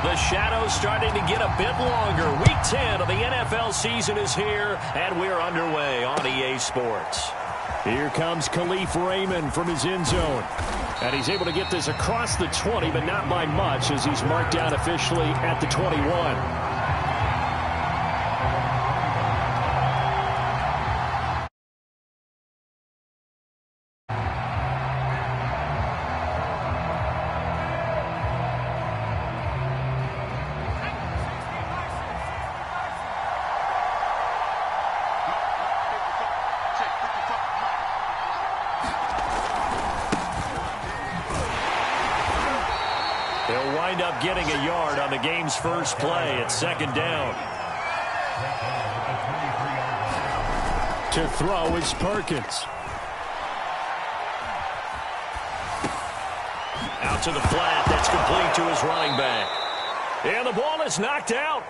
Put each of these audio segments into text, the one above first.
The shadow's starting to get a bit longer. Week 10 of the NFL season is here, and we're underway on EA Sports. Here comes Khalif Raymond from his end zone. And he's able to get this across the 20, but not by much, as he's marked down officially at the 21. They'll wind up getting a yard on the game's first play at second down. To throw is Perkins. Out to the flat. That's complete to his running back. And the ball is knocked out.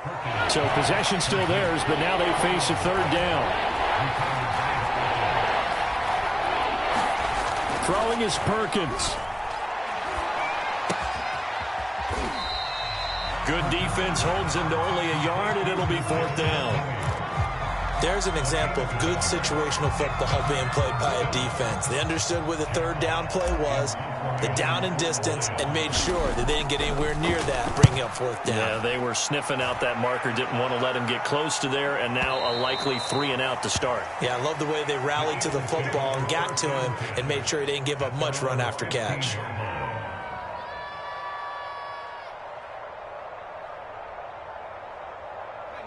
So possession still theirs, but now they face a third down. Throwing is Perkins. Good defense holds him to only a yard, and it'll be fourth down. There's an example of good situational football being played by a defense. They understood where the third down play was, the down and distance, and made sure that they didn't get anywhere near that, bringing up fourth down. Yeah, they were sniffing out that marker, didn't want to let him get close to there, and now a likely 3-and-out to start. Yeah, I love the way they rallied to the football and got to him and made sure he didn't give up much run after catch.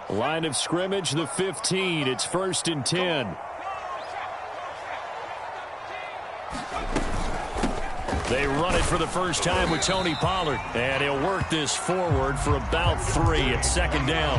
Line of scrimmage, the 15. It's 1st and 10. They run it for the first time with Tony Pollard. And he'll work this forward for about 3 at second down.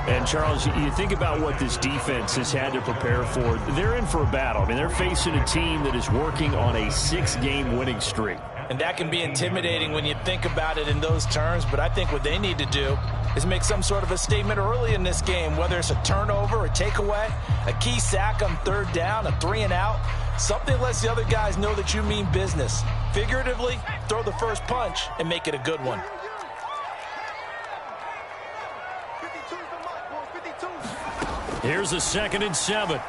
And, Charles, you think about what this defense has had to prepare for. They're in for a battle. I mean, they're facing a team that is working on a 6-game winning streak. And that can be intimidating when you think about it in those terms. But I think what they need to do is make some sort of a statement early in this game, whether it's a turnover, a takeaway, a key sack on third down, a 3-and-out. Something lets the other guys know that you mean business. Figuratively, throw the first punch and make it a good one. Here's a 2nd and 7.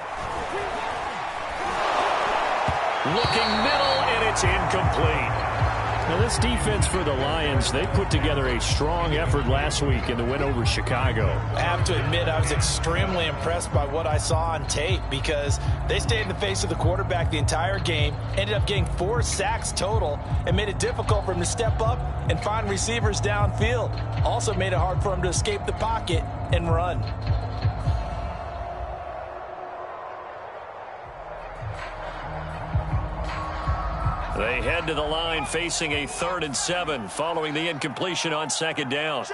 Looking middle, and it's incomplete. Now, this defense for the Lions, they put together a strong effort last week in the win over Chicago. I have to admit, I was extremely impressed by what I saw on tape because they stayed in the face of the quarterback the entire game, ended up getting 4 sacks total, and made it difficult for him to step up and find receivers downfield. Also made it hard for him to escape the pocket and run. They head to the line facing a 3rd and 7 following the incompletion on second down.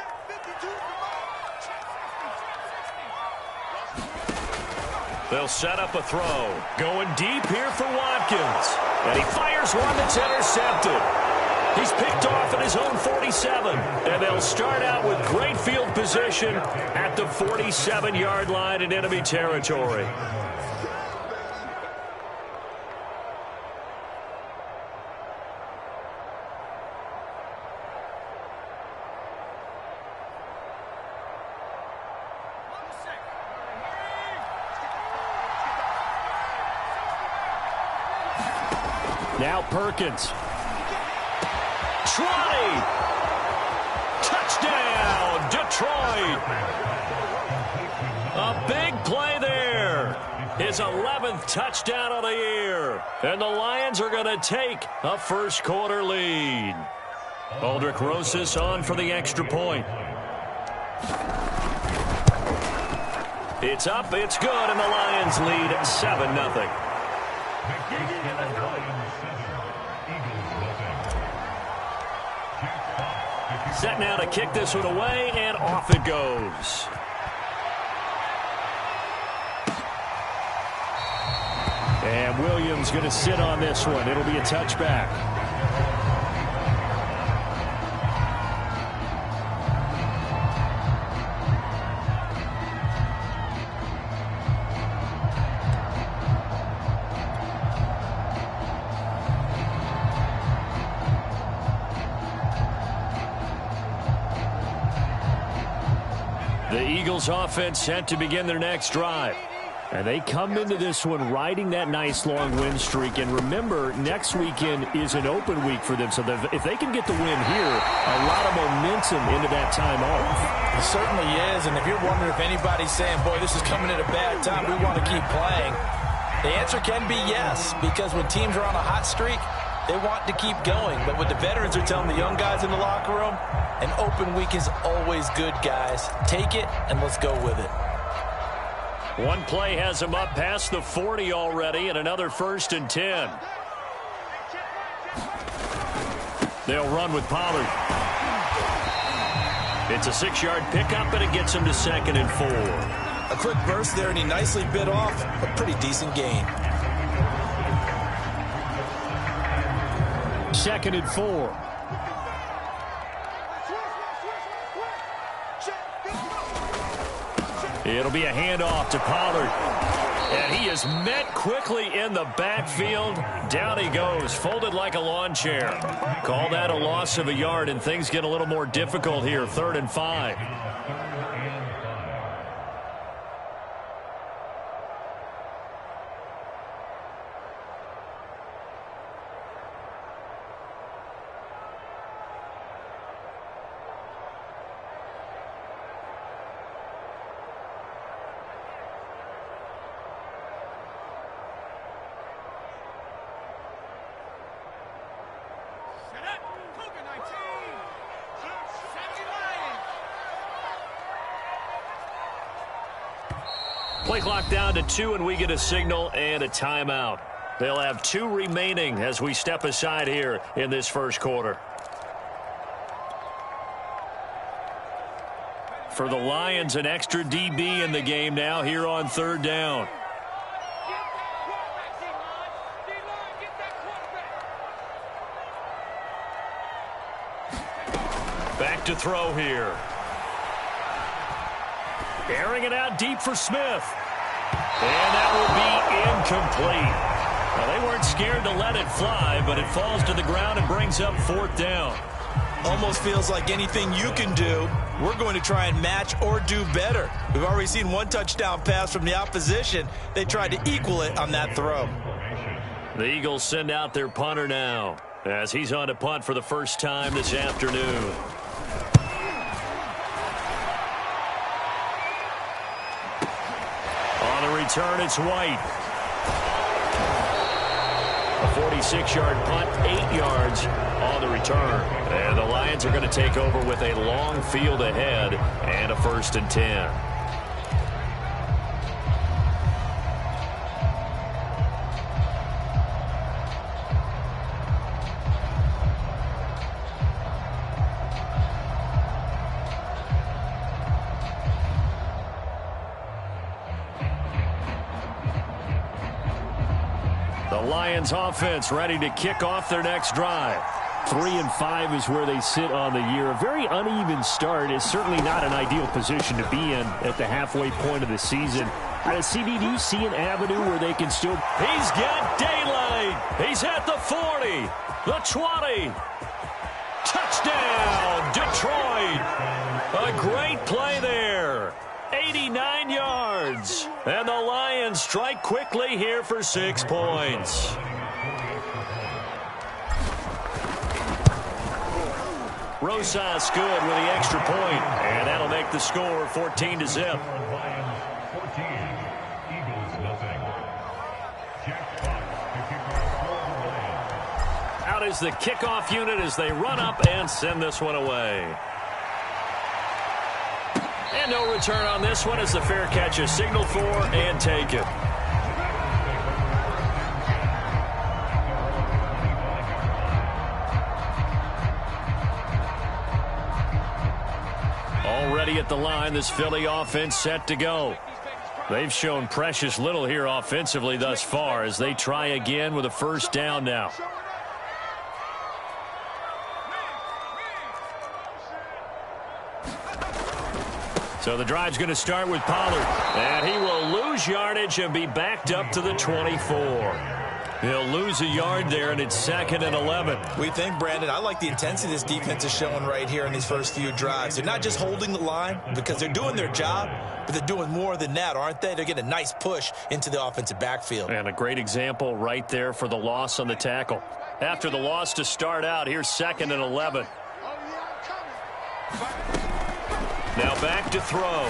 They'll set up a throw. Going deep here for Watkins. And he fires one that's intercepted. He's picked off at his own 47. And they'll start out with great field position at the 47-yard line in enemy territory. Now Perkins. 20. Touchdown, Detroit. A big play there. His 11th touchdown of the year. And the Lions are going to take a first-quarter lead. Aldrick Rosas on for the extra point. It's up, it's good, and the Lions lead 7-0. Set now to kick this one away, and off it goes. And Williams going to sit on this one. It'll be a touchback. The Eagles offense set to begin their next drive. And they come into this one riding that nice long win streak. And remember, next weekend is an open week for them. So if they can get the win here, a lot of momentum into that time off. It certainly is. And if you're wondering if anybody's saying, boy, this is coming at a bad time, we want to keep playing, the answer can be yes. Because when teams are on a hot streak, they want to keep going. But what the veterans are telling the young guys in the locker room, an open week is always good, guys. Take it and let's go with it. One play has him up past the 40 already, and another 1st and 10. They'll run with Pollard. It's a 6-yard pickup, and it gets him to 2nd and 4. A quick burst there, and he nicely bit off a pretty decent gain. 2nd and 4. It'll be a handoff to Pollard. And he is met quickly in the backfield. Down he goes, folded like a lawn chair. Call that a loss of a yard, and things get a little more difficult here. 3rd and 5. Play clock down to 2, and we get a signal and a timeout. They'll have 2 remaining as we step aside here in this first quarter. For the Lions, an extra DB in the game now here on 3rd down. Back to throw here. Airing it out deep for Smith. And that will be incomplete. Now, they weren't scared to let it fly, but it falls to the ground and brings up 4th down. Almost feels like anything you can do, we're going to try and match or do better. We've already seen 1 touchdown pass from the opposition. They tried to equal it on that throw. The Eagles send out their punter now as he's on to punt for the first time this afternoon. Return, it's White. A 46-yard punt, 8 yards on the return. And the Lions are going to take over with a long field ahead and a 1st and 10. Lions offense ready to kick off their next drive. 3 and 5 is where they sit on the year. A very uneven start is certainly not an ideal position to be in at the halfway point of the season. CB, do you see an avenue where they can still... He's got daylight. He's at the 40, the 20. Touchdown, Detroit. A great play there. 89 yards. And the Lions strike quickly here for 6 points. Rosas good with the extra point, and that'll make the score 14-0. Out is the kickoff unit as they run up and send this one away. And no return on this one as the fair catch is signaled for and taken. Already at the line, this Philly offense set to go. They've shown precious little here offensively thus far as they try again with a 1st down now. So the drive's going to start with Pollard. And he will lose yardage and be backed up to the 24. He'll lose a yard there, and it's 2nd and 11. We think, Brandon, I like the intensity this defense is showing right here in these first few drives. They're not just holding the line because they're doing their job, but they're doing more than that, aren't they? They're getting a nice push into the offensive backfield. And a great example right there for the loss on the tackle. After the loss to start out, here's 2nd and 11. Now back to throw.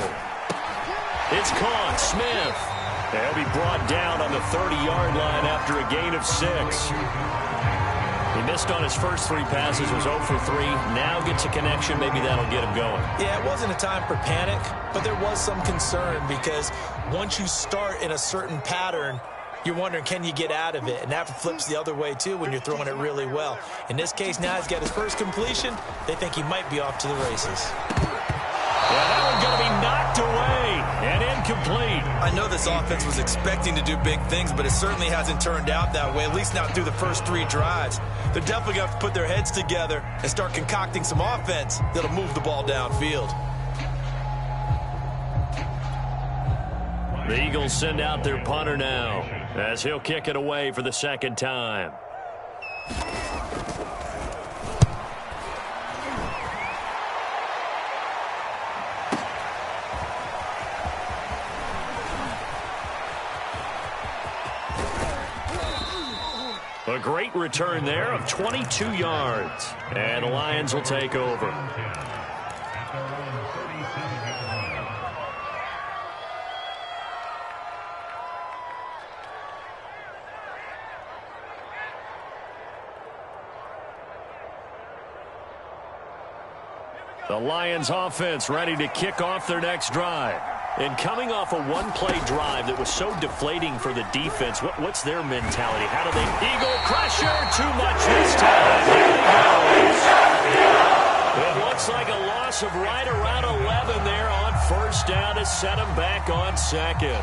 It's caught. Smith. He'll be brought down on the 30-yard line after a gain of 6. He missed on his first 3 passes, was 0 for 3. Now gets a connection. Maybe that'll get him going. Yeah, it wasn't a time for panic, but there was some concern because once you start in a certain pattern, you're wondering, can you get out of it? And that flips the other way, too, when you're throwing it really well. In this case, now he's got his first completion. They think he might be off to the races. Yeah, that one's going to be knocked away and incomplete. I know this offense was expecting to do big things, but it certainly hasn't turned out that way, at least not through the first 3 drives. They're definitely going to have to put their heads together and start concocting some offense that'll move the ball downfield. The Eagles send out their punter now as he'll kick it away for the 2nd time. A great return there of 22 yards. And the Lions will take over. The Lions offense ready to kick off their next drive. And coming off a one-play drive that was so deflating for the defense, what's their mentality? How do they... Eagle pressure, too much this time. Here he goes. It looks like a loss of right around 11 there on 1st down to set him back on 2nd.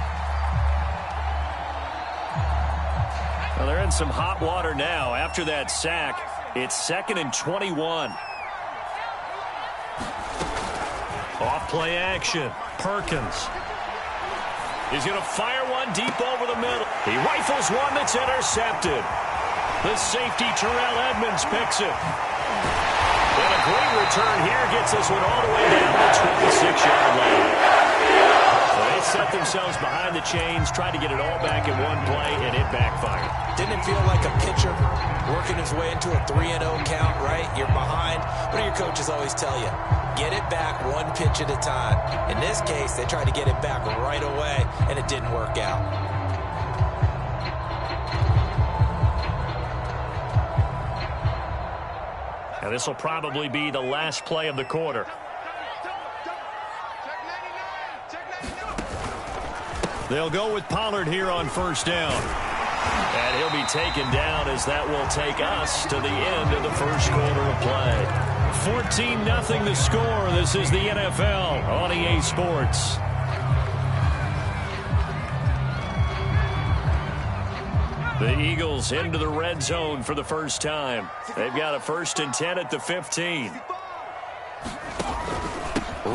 Well, they're in some hot water now. After that sack, it's 2nd and 21. Off play action. Perkins. He's going to fire one deep over the middle. He rifles one that's intercepted. The safety, Terrell Edmonds, picks it. And a great return here gets this one all the way down to the 26-yard line. So they set themselves behind the chains, tried to get it all back in one play, and it backfired. Didn't it feel like a pitcher working his way into a 3-0 count, right? You're behind. What do your coaches always tell you? Get it back one pitch at a time. In this case, they tried to get it back right away, and it didn't work out. And this will probably be the last play of the quarter. They'll go with Pollard here on 1st down. And he'll be taken down as that will take us to the end of the first quarter of play. 14-0 the score. This is the NFL on EA Sports. The Eagles into the red zone for the first time. They've got a 1st and 10 at the 15.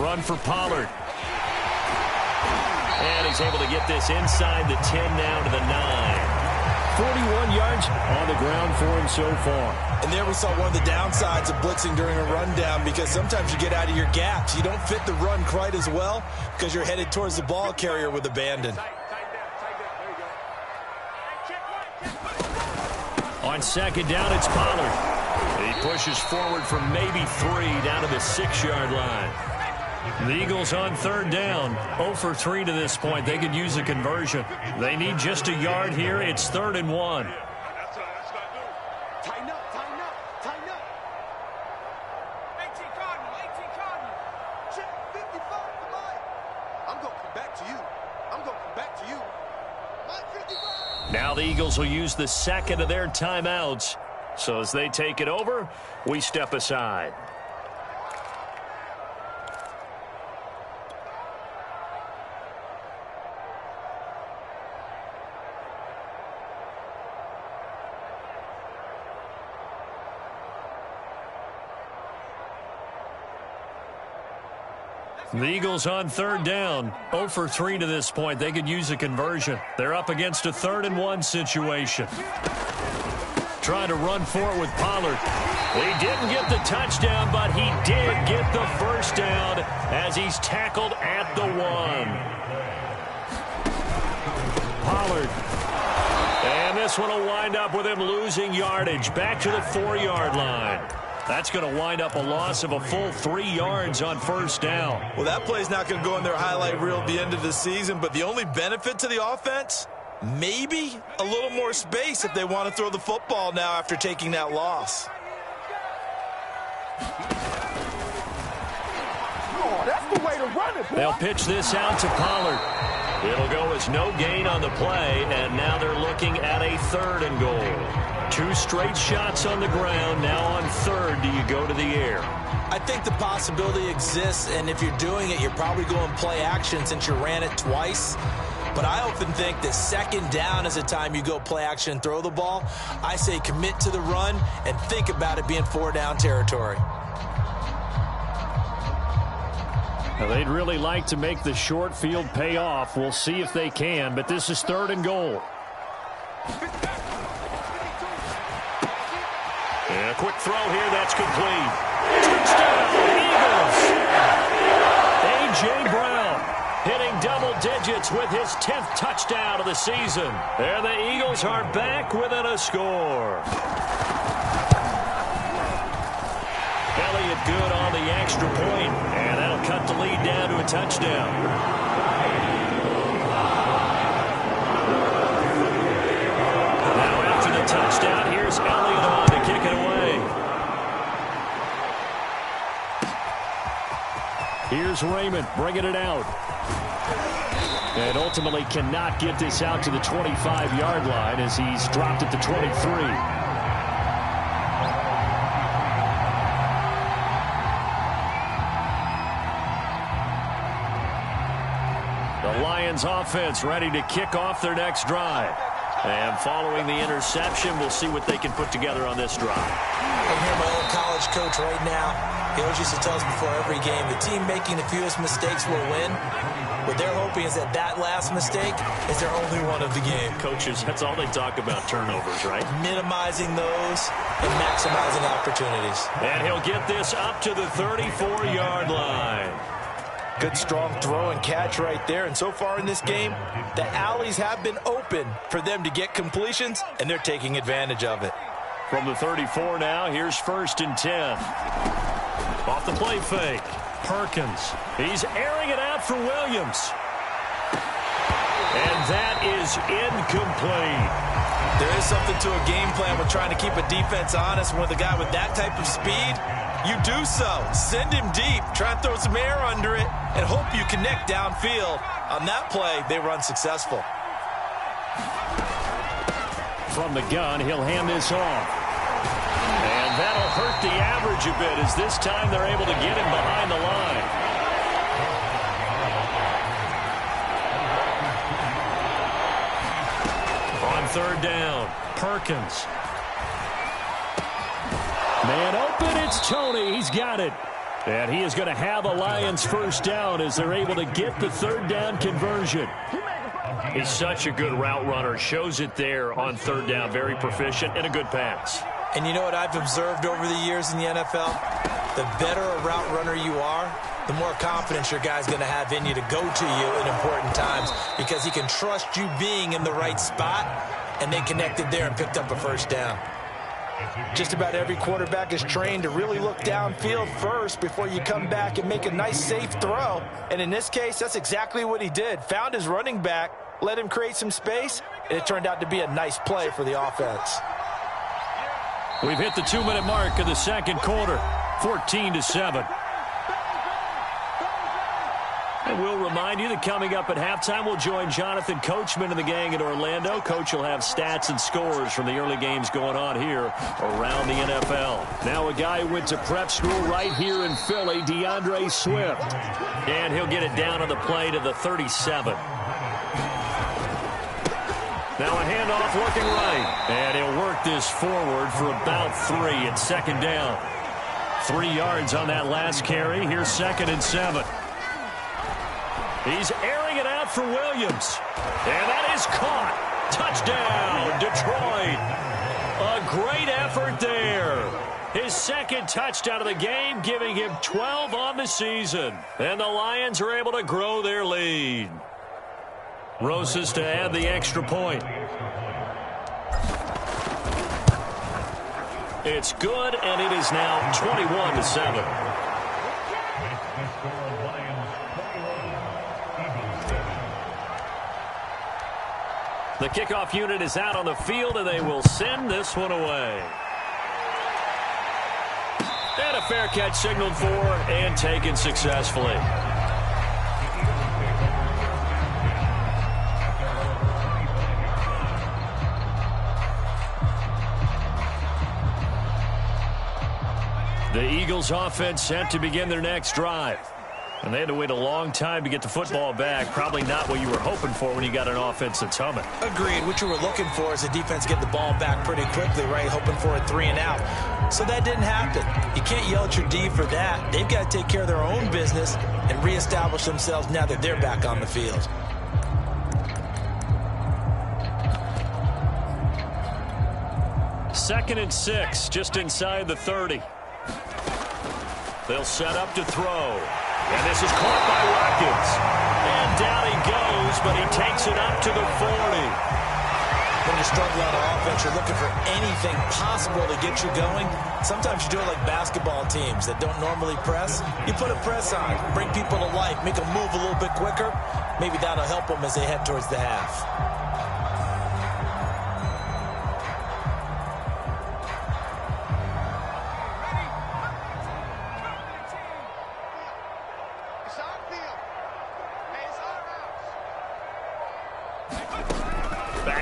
Run for Pollard. And he's able to get this inside the 10 down to the 9. 41 yards on the ground for him so far. And there we saw one of the downsides of blitzing during a rundown, because sometimes you get out of your gaps. You don't fit the run quite as well because you're headed towards the ball carrier with abandon. On 2nd down, it's Pollard. He pushes forward from maybe 3 down to the 6-yard line. The Eagles on 3rd down, 0 for 3 to this point. They could use a conversion. They need just a yard here. It's 3rd and 1. Now the Eagles will use the 2nd of their timeouts. So as they take it over, we step aside. The Eagles on third down, 0 for 3 to this point. They could use a conversion. They're up against a 3rd and 1 situation. Trying to run for it with Pollard. He didn't get the touchdown, but he did get the first down as he's tackled at the 1. Pollard. And this one will wind up with him losing yardage. Back to the 4-yard line. That's going to wind up a loss of a full 3 yards on first down. Well, that play's not going to go in their highlight reel at the end of the season, but the only benefit to the offense, maybe a little more space if they want to throw the football now after taking that loss. Oh, that's the way to run it, boy. They'll pitch this out to Pollard. It'll go as no gain on the play, and now they're looking at a 3rd and goal. 2 straight shots on the ground. Now on 3rd, do you go to the air? I think the possibility exists, and if you're doing it, you're probably going play action since you ran it twice. But I often think that 2nd down is the time you go play action and throw the ball. I say commit to the run and think about it being 4-down territory. Now, they'd really like to make the short field pay off. We'll see if they can, but this is 3rd and goal. And a quick throw here, that's complete. Touchdown, Eagles! A.J. Brown hitting double digits with his 10th touchdown of the season. And the Eagles are back within a score. Elliott good on the extra point, and that'll cut the lead down to a touchdown. Now after the touchdown, here's Elliott on to kick it away. Here's Raymond bringing it out. And ultimately cannot get this out to the 25-yard line as he's dropped at the 23. The Lions offense ready to kick off their next drive. And following the interception, we'll see what they can put together on this drive. I'm here, my old college coach right now. He always used to tell us before every game, the team making the fewest mistakes will win. What they're hoping is that that last mistake is their only one of the game. Coaches, that's all they talk about, turnovers, right? Minimizing those and maximizing opportunities. And he'll get this up to the 34-yard line. Good strong throw and catch right there. And so far in this game, the alleys have been open for them to get completions, and they're taking advantage of it. From the 34 now, here's 1st and 10. Off the play fake. Perkins. He's airing it out for Williams. And that is incomplete. There is something to a game plan with trying to keep a defense honest. With a guy with that type of speed, you do so. Send him deep. Try and throw some air under it and hope you connect downfield. On that play, they run successful. From the gun, he'll hand this off. And that'll hurt the average a bit as this time they're able to get him behind the line. On 3rd down, Perkins. Man open, it's Tony. He's got it. And he is going to have a Lions first down as they're able to get the 3rd down conversion. He's such a good route runner. Shows it there on 3rd down. Very proficient and a good pass. And you know what I've observed over the years in the NFL? The better a route runner you are, the more confidence your guy's going to have in you to go to you in important times because he can trust you being in the right spot, and they connected there and picked up a first down. Just about every quarterback is trained to really look downfield first before you come back and make a nice, safe throw. And in this case, that's exactly what he did. Found his running back, let him create some space, and it turned out to be a nice play for the offense. We've hit the 2-minute mark of the second quarter, 14-7. And we'll remind you that coming up at halftime, we'll join Jonathan Coachman and the gang in Orlando. Coach will have stats and scores from the early games going on here around the NFL. Now a guy who went to prep school right here in Philly, DeAndre Swift. And he'll get it down on the play to the 37. Now a handoff looking right. And he'll work this forward for about 3 at 2nd down. 3 yards on that last carry. Here's 2nd and 7. He's airing it out for Williams. And that is caught. Touchdown, Detroit. A great effort there. His second touchdown of the game, giving him 12 on the season. And the Lions are able to grow their lead. Rosas to add the extra point. It's good, and it is now 21-7. The kickoff unit is out on the field, and they will send this one away. And a fair catch signaled for and taken successfully. The Eagles offense set to begin their next drive. And they had to wait a long time to get the football back. Probably not what you were hoping for when you got an offense that's humming. Agreed. What you were looking for is a defense get the ball back pretty quickly, right? Hoping for a 3 and out. So that didn't happen. You can't yell at your D for that. They've got to take care of their own business and reestablish themselves now that they're back on the field. Second and 6, just inside the 30. They'll set up to throw. And this is caught by Watkins. And down he goes, but he takes it up to the 40. When you struggle on offense, you're looking for anything possible to get you going. Sometimes you do it like basketball teams that don't normally press. You put a press on, bring people to life, make them move a little bit quicker. Maybe that'll help them as they head towards the half.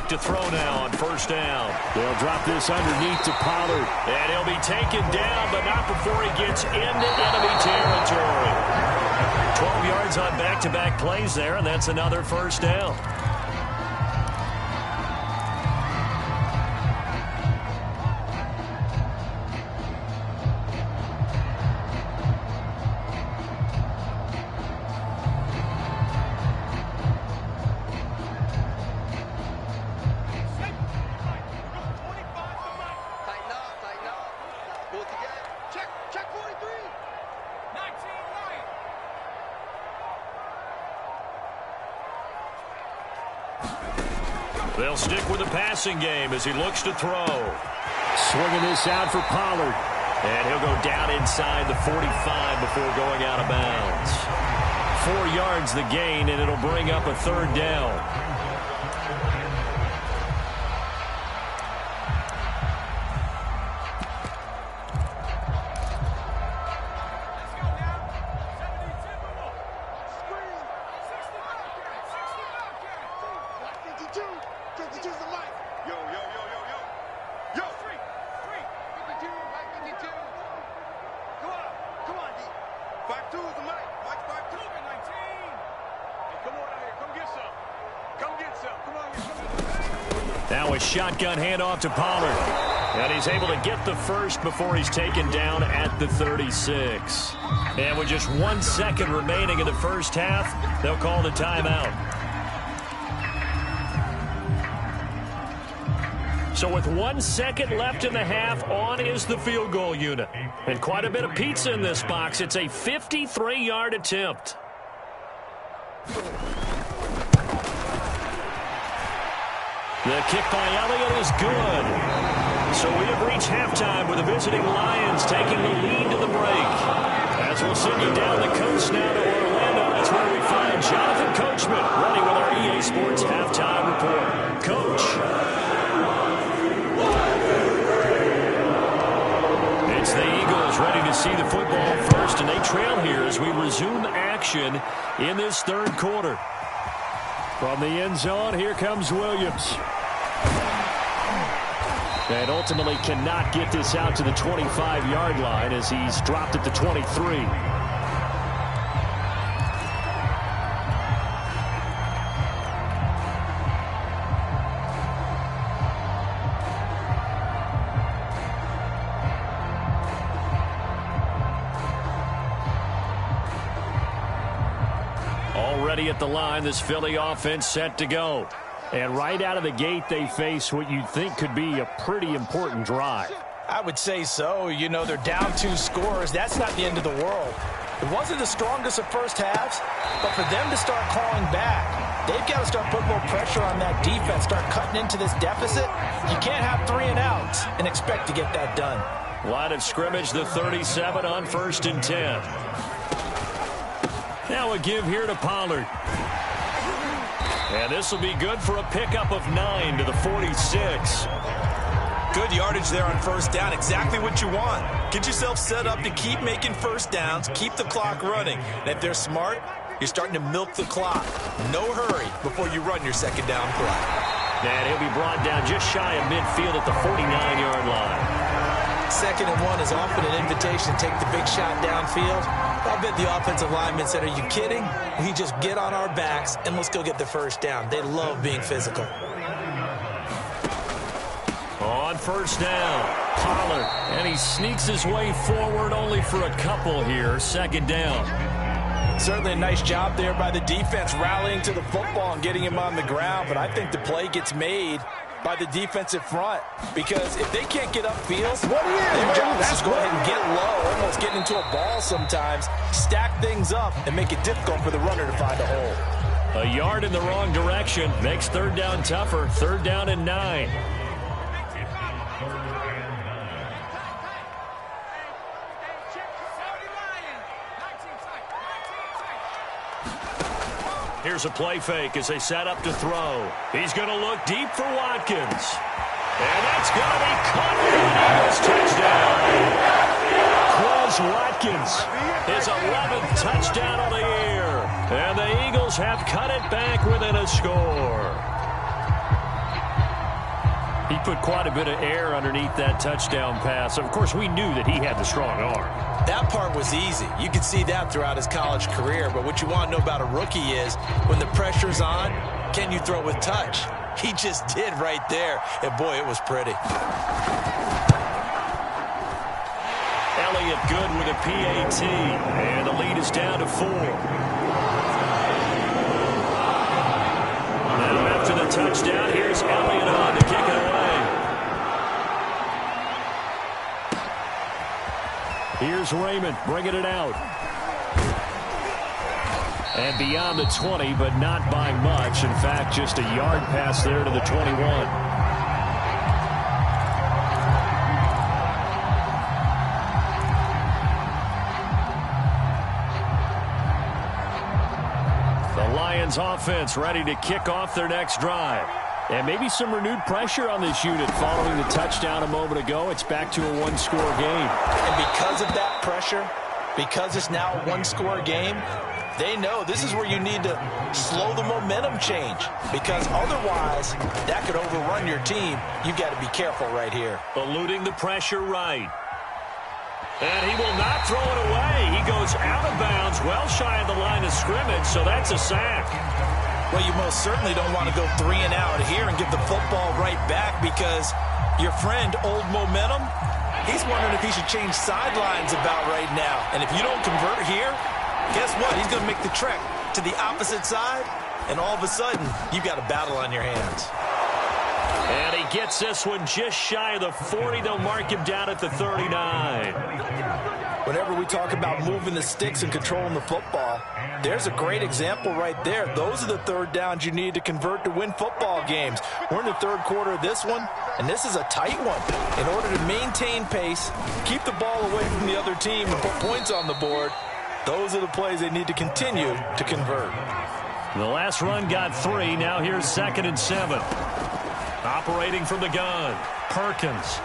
To throw now on first down. They'll drop this underneath to Pollard. And he'll be taken down, but not before he gets into enemy territory. 12 yards on back-to-back plays there, and that's another first down. They'll stick with the passing game as he looks to throw. Swinging this out for Pollard. And he'll go down inside the 45 before going out of bounds. 4 yards the gain, and it'll bring up a third down. Now a shotgun handoff to Pollard. And he's able to get the first before he's taken down at the 36. And with just 1 second remaining in the first half, they'll call the timeout. So with 1 second left in the half, on is the field goal unit. And quite a bit of pizza in this box. It's a 53-yard attempt. The kick by Elliott is good. So we have reached halftime with the visiting Lions taking the lead to the break. As we'll send you down the coast now to Orlando, that's where we find Jonathan Coachman running with our EA Sports Halftime Report. Coach. It's the Eagles ready to see the football first, and they trail here as we resume action in this third quarter. From the end zone, here comes Williams. And ultimately cannot get this out to the 25-yard line as he's dropped at the 23. ready at the line. This Philly offense set to go. And right out of the gate, they face what you'd think could be a pretty important drive. I would say so. You know, they're down 2 scores. That's not the end of the world. It wasn't the strongest of first halves, but for them to start clawing back, they've got to start putting a little pressure on that defense, start cutting into this deficit. You can't have 3 and outs and expect to get that done. Line of scrimmage, the 37 on 1st and 10. Now a give here to Pollard. And this will be good for a pickup of 9 to the 46. Good yardage there on 1st down. Exactly what you want. Get yourself set up to keep making 1st downs, keep the clock running. And if they're smart, you're starting to milk the clock. No hurry before you run your 2nd down play. And he'll be brought down just shy of midfield at the 49-yard line. 2nd and 1 is often an invitation to take the big shot downfield. I bet the offensive linemen said, are you kidding? We just get on our backs and let's go get the 1st down. They love being physical. On 1st down, Pollard, and he sneaks his way forward only for a couple here. 2nd down. Certainly a nice job there by the defense rallying to the football and getting him on the ground, but I think the play gets made by the defensive front, because if they can't get upfield, their job is to go ahead and get low, almost getting into a ball sometimes, stack things up, and make it difficult for the runner to find a hole. A yard in the wrong direction makes 3rd down tougher. 3rd down and 9. Here's a play fake as they set up to throw. He's going to look deep for Watkins. And that's going to be caught for an Eagles touchdown. Quez Watkins, his 11th touchdown on the year. And the Eagles have cut it back within a score. He put quite a bit of air underneath that touchdown pass. Of course, we knew that he had the strong arm. That part was easy. You could see that throughout his college career. But what you want to know about a rookie is when the pressure's on, can you throw with touch? He just did right there. And, boy, it was pretty. Elliott good with a PAT. And the lead is down to 4. Now after the touchdown, here's Elliott on to kick it away. Here's Raymond bringing it out. And beyond the 20, but not by much. In fact, just a yard pass there to the 21. The Lions offense ready to kick off their next drive. And maybe some renewed pressure on this unit following the touchdown a moment ago. It's back to a 1-score game. And because of that pressure, because it's now a 1-score game, they know this is where you need to slow the momentum change. Because otherwise, that could overrun your team. You've got to be careful right here. Eluding the pressure right. And he will not throw it away. He goes out of bounds, well shy of the line of scrimmage, so that's a sack. Well, you most certainly don't want to go 3 and out here and give the football right back, because your friend, Old Momentum, he's wondering if he should change sidelines about right now. And if you don't convert here, guess what? He's going to make the trek to the opposite side, and all of a sudden, you've got a battle on your hands. And he gets this one just shy of the 40. They'll mark him down at the 39. Whenever we talk about moving the sticks and controlling the football, there's a great example right there. Those are the 3rd downs you need to convert to win football games. We're in the 3rd quarter of this one, and this is a tight one. In order to maintain pace, keep the ball away from the other team, and put points on the board, those are the plays they need to continue to convert. The last run got 3. Now here's 2nd and 7. Operating from the gun, Perkins.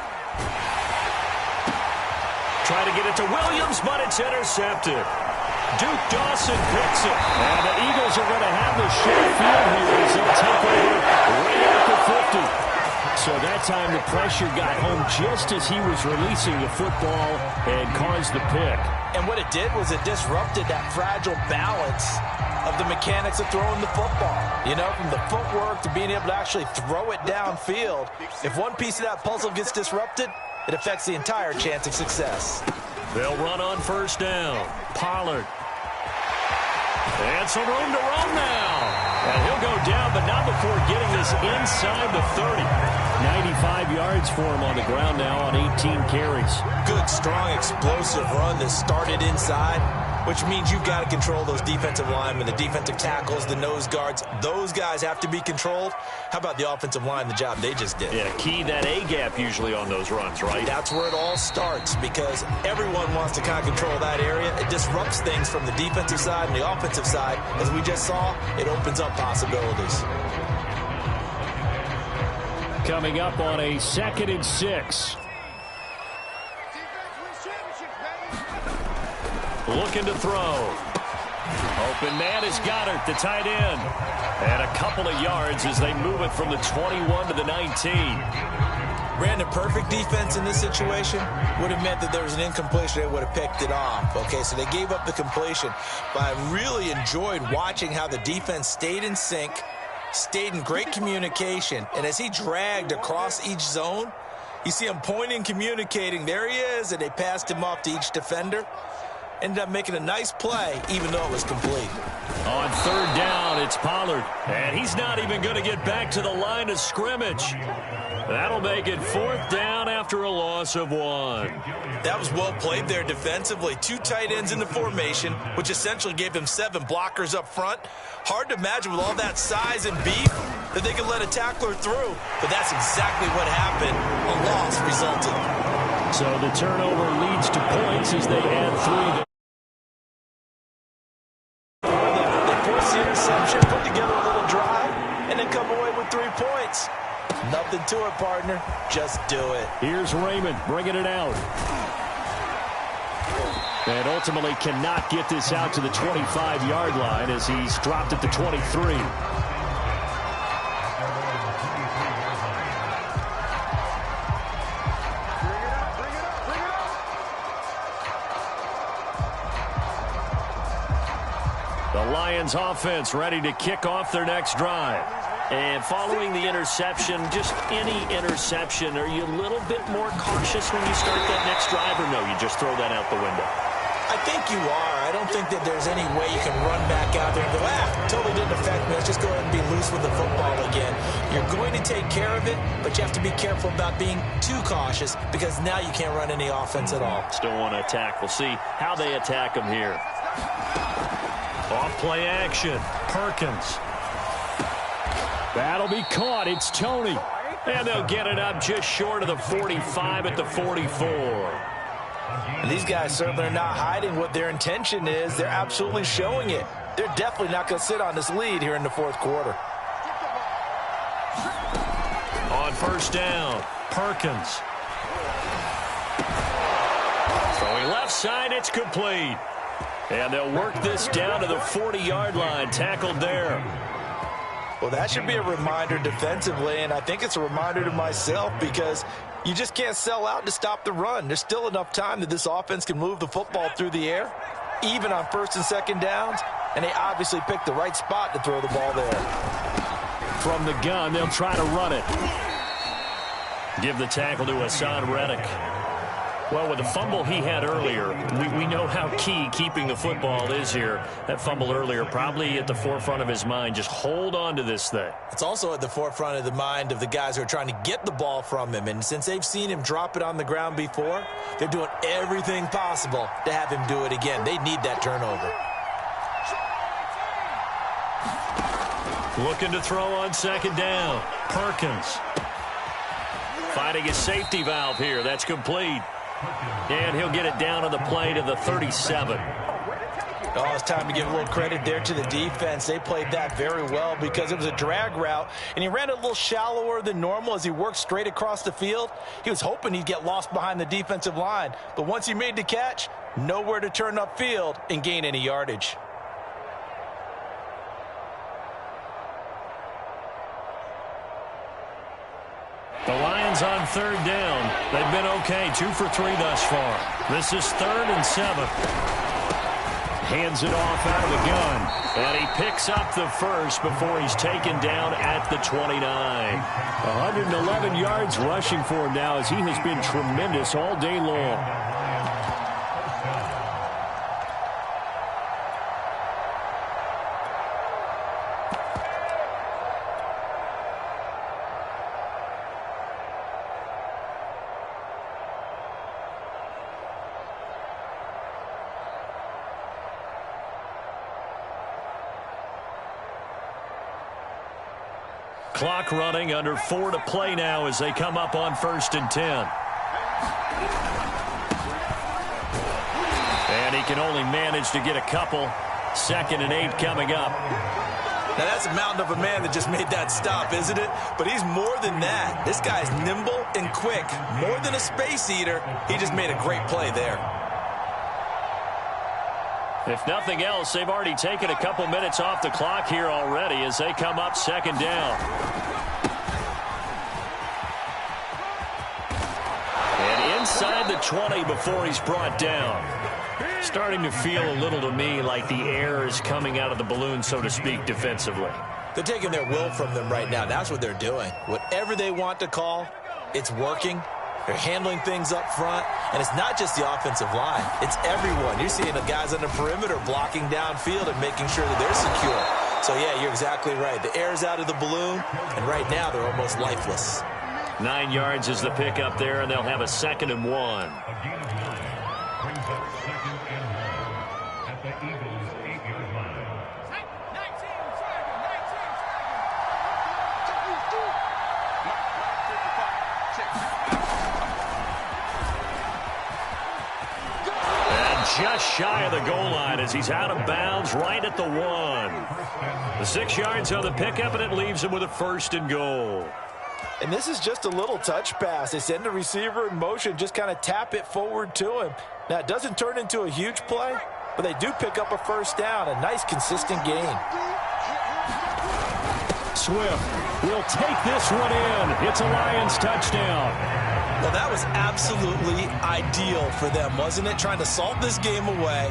Try to get it to Williams, but it's intercepted. Duke Dawson picks it. And the Eagles are going to have the short field here as they'll take over right at the 50. So that time the pressure got home just as he was releasing the football and caused the pick. And what it did was it disrupted that fragile balance of the mechanics of throwing the football. You know, from the footwork to being able to actually throw it downfield. If one piece of that puzzle gets disrupted, it affects the entire chance of success. They'll run on 1st down. Pollard. And some room to roam now. And he'll go down, but not before getting this inside the 30. 95 yards for him on the ground now on 18 carries. Good, strong, explosive run that started inside, which means you've got to control those defensive linemen, the defensive tackles, the nose guards. Those guys have to be controlled. How about the offensive line, the job they just did? Yeah, key that A-gap usually on those runs, right? That's where it all starts because everyone wants to kind of control that area. It disrupts things from the defensive side and the offensive side. As we just saw, it opens up possibilities. Coming up on a 2nd and 6. Looking to throw. Open man is Goddard, the tight end. And a couple of yards as they move it from the 21 to the 19. Brandon, perfect defense in this situation would have meant that there was an incompletion. They would have picked it off. Okay, so they gave up the completion. But I really enjoyed watching how the defense stayed in sync, stayed in great communication. And as he dragged across each zone, you see him pointing, communicating. There he is, and they passed him off to each defender. Ended up making a nice play, even though it was complete. On 3rd down, it's Pollard. And he's not even going to get back to the line of scrimmage. That'll make it 4th down after a loss of 1. That was well played there defensively. 2 tight ends in the formation, which essentially gave them 7 blockers up front. Hard to imagine with all that size and beef that they could let a tackler through. But that's exactly what happened. A loss resulted. So the turnover leads to points as they add 3. They force the interception, put together a little drive, and then come away with 3 points. Nothing to it, partner. Just do it. Here's Raymond bringing it out. And ultimately cannot get this out to the 25-yard line as he's dropped at the 23. The Lions offense ready to kick off their next drive. And following the interception, just any interception, are you a little bit more cautious when you start that next drive, or no, you just throw that out the window? I think you are. I don't think that there's any way you can run back out there and go, totally didn't affect me. Let's just go ahead and be loose with the football again. You're going to take care of it, but you have to be careful about being too cautious because now you can't run any offense at all. Still want to attack. We'll see how they attack them here. Off play action. Perkins. That'll be caught. It's Tony. And they'll get it up just short of the 45 at the 44. And these guys certainly are not hiding what their intention is. They're absolutely showing it. They're definitely not going to sit on this lead here in the 4th quarter. On 1st down, Perkins. Throwing left side, it's complete. And they'll work this down to the 40-yard line, tackled there. Well, that should be a reminder defensively, and I think it's a reminder to myself because you just can't sell out to stop the run. There's still enough time that this offense can move the football through the air, even on 1st and 2nd downs, and they obviously picked the right spot to throw the ball there. From the gun, they'll try to run it. Give the tackle to Hassan Reddick. Well, with the fumble he had earlier, we know how key keeping the football is here. That fumble earlier probably at the forefront of his mind. Just hold on to this thing. It's also at the forefront of the mind of the guys who are trying to get the ball from him. And since they've seen him drop it on the ground before, they're doing everything possible to have him do it again. They need that turnover. Looking to throw on 2nd down. Perkins. Finding his safety valve here. That's complete. And he'll get it down on the play to the 37. Oh, it's time to give a little credit there to the defense. They played that very well because it was a drag route, and he ran it a little shallower than normal as he worked straight across the field. He was hoping he'd get lost behind the defensive line, but once he made the catch, nowhere to turn upfield and gain any yardage. The Lions on 3rd down. They've been okay, 2 for 3 thus far. This is 3rd and 7. Hands it off out of the gun. And he picks up the first before he's taken down at the 29. 111 yards rushing for him now as he has been tremendous all day long. Clock running, under 4 to play now as they come up on 1st and 10. And he can only manage to get a couple. 2nd and 8 coming up. Now, that's a mountain of a man that just made that stop, isn't it? But he's more than that. This guy's nimble and quick. More than a space eater. He just made a great play there. If nothing else, they've already taken a couple minutes off the clock here already as they come up 2nd down. And inside the 20 before he's brought down. Starting to feel a little to me like the air is coming out of the balloon, so to speak, defensively. They're taking their will from them right now. That's what they're doing. Whatever they want to call, it's working. They're handling things up front, and it's not just the offensive line. It's everyone. You're seeing the guys on the perimeter blocking downfield and making sure that they're secure. So, yeah, you're exactly right. The air's out of the balloon, and right now they're almost lifeless. 9 yards is the pickup there, and they'll have a 2nd and 1. Just shy of the goal line as he's out of bounds right at the 1. The 6 yards on the pickup, and it leaves him with a 1st and goal. And this is just a little touch pass. They send the receiver in motion, just kind of tap it forward to him. Now, it doesn't turn into a huge play, but they do pick up a 1st down. A nice, consistent gain. Swift will take this one in. It's a Lions touchdown. Well, that was absolutely ideal for them, wasn't it? Trying to salt this game away.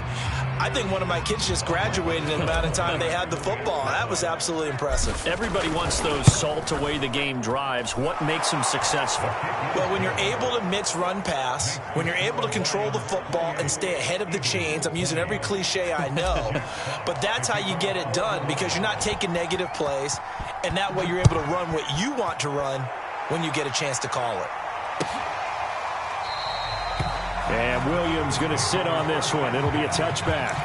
I think one of my kids just graduated in the amount of time they had the football. That was absolutely impressive. Everybody wants those salt-away-the-game drives. What makes them successful? Well, when you're able to mix run-pass, when you're able to control the football and stay ahead of the chains, I'm using every cliche I know, but that's how you get it done because you're not taking negative plays, and that way you're able to run what you want to run when you get a chance to call it. And Williams going to sit on this one. It'll be a touchback.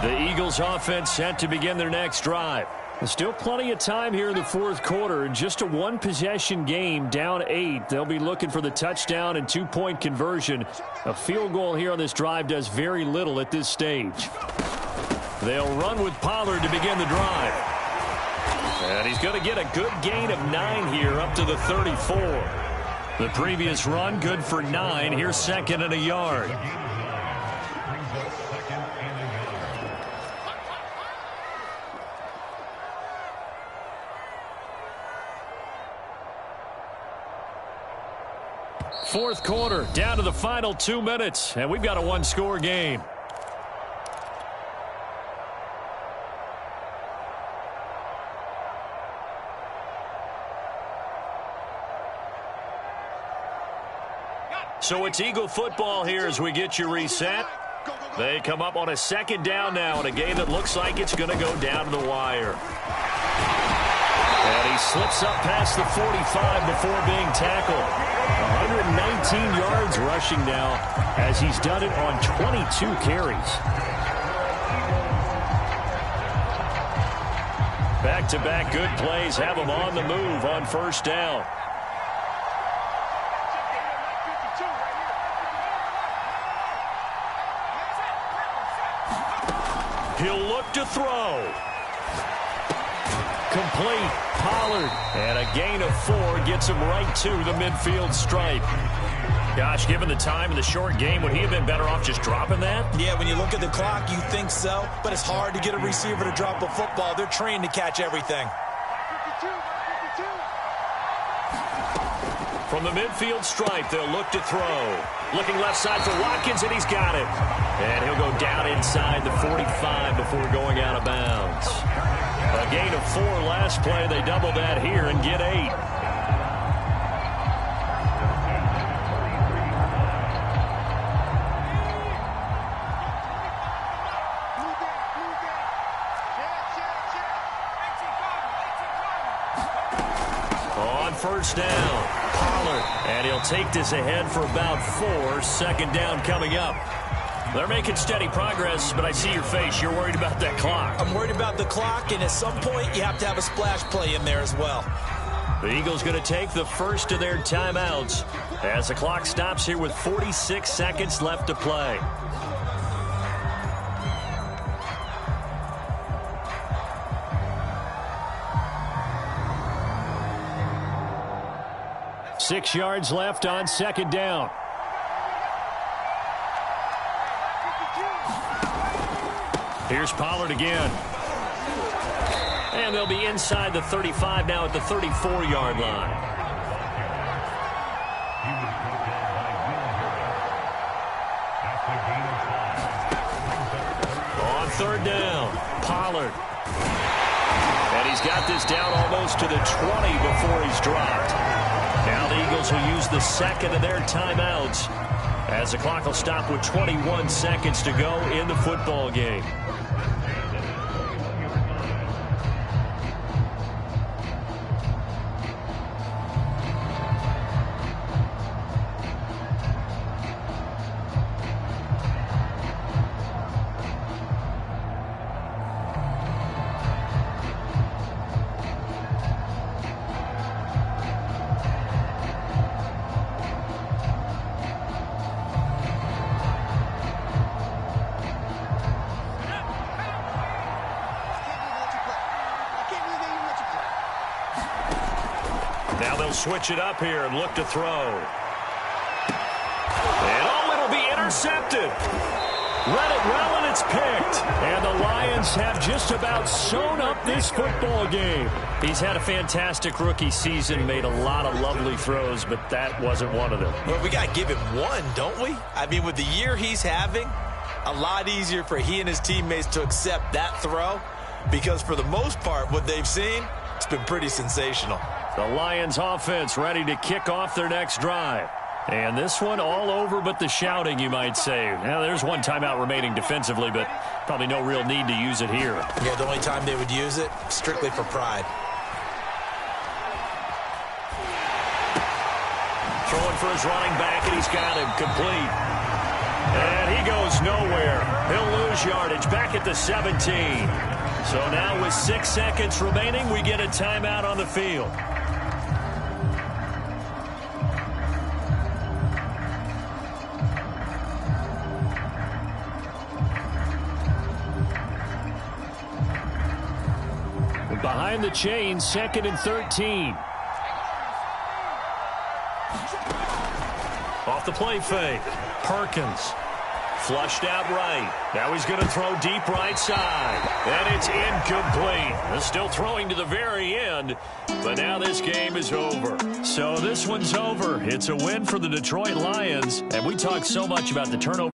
The Eagles offense set to begin their next drive. There's still plenty of time here in the 4th quarter. Just a 1-possession game, down 8. They'll be looking for the touchdown and 2-point conversion. A field goal here on this drive does very little at this stage. They'll run with Pollard to begin the drive. And he's going to get a good gain of 9 here up to the 34. The previous run good for 9. Here's 2nd and a yard. Fourth quarter, down to the final 2 minutes, and we've got a 1-score game. So it's Eagle football here as we get you reset. They come up on a 2nd down now in a game that looks like it's going to go down to the wire. And he slips up past the 45 before being tackled. 119 yards rushing now as he's done it on 22 carries. Back-to-back good plays have him on the move on 1st down. He'll look to throw. Complete. Pollard. And a gain of 4 gets him right to the midfield stripe. Gosh, given the time in the short game, would he have been better off just dropping that? Yeah, when you look at the clock, you think so. But it's hard to get a receiver to drop a football. They're trained to catch everything. From the midfield stripe, they'll look to throw. Looking left side for Watkins, and he's got it. And he'll go down inside the 45 before going out of bounds. A gain of 4 last play. They double that here and get 8. On first down, Pollard. And he'll take this ahead for about 4. Second down coming up. They're making steady progress, but I see your face. You're worried about that clock. I'm worried about the clock, and at some point you have to have a splash play in there as well. The Eagles going to take the first of their timeouts as the clock stops here with 46 seconds left to play. Six yards left on second down. Here's Pollard again. And they'll be inside the 35 now at the 34-yard line. On third down, Pollard. And he's got this down almost to the 20 before he's dropped. Now the Eagles will use the second of their timeouts as the clock will stop with 21 seconds to go in the football game. Now they'll switch it up here and look to throw. And it'll be intercepted. Let it well, and it's picked. And the Lions have just about sewn up this football game. He's had a fantastic rookie season, made a lot of lovely throws, but that wasn't one of them. Well, we got to give him one, don't we? I mean, with the year he's having, a lot easier for he and his teammates to accept that throw because for the most part, what they've seen, it's been pretty sensational. The Lions offense ready to kick off their next drive. And this one all over but the shouting, you might say. Now, there's one timeout remaining defensively, but probably no real need to use it here. Yeah, the only time they would use it, strictly for pride. Throwing for his running back, and he's got him complete. And he goes nowhere. He'll lose yardage back at the 17. So now with 6 seconds remaining, we get a timeout on the field. Behind the chain, 2nd and 13. Off the play fake. Perkins. Flushed out right. Now he's going to throw deep right side. And it's incomplete. They're still throwing to the very end. But now this game is over. So this one's over. It's a win for the Detroit Lions. And we talk so much about the turnover.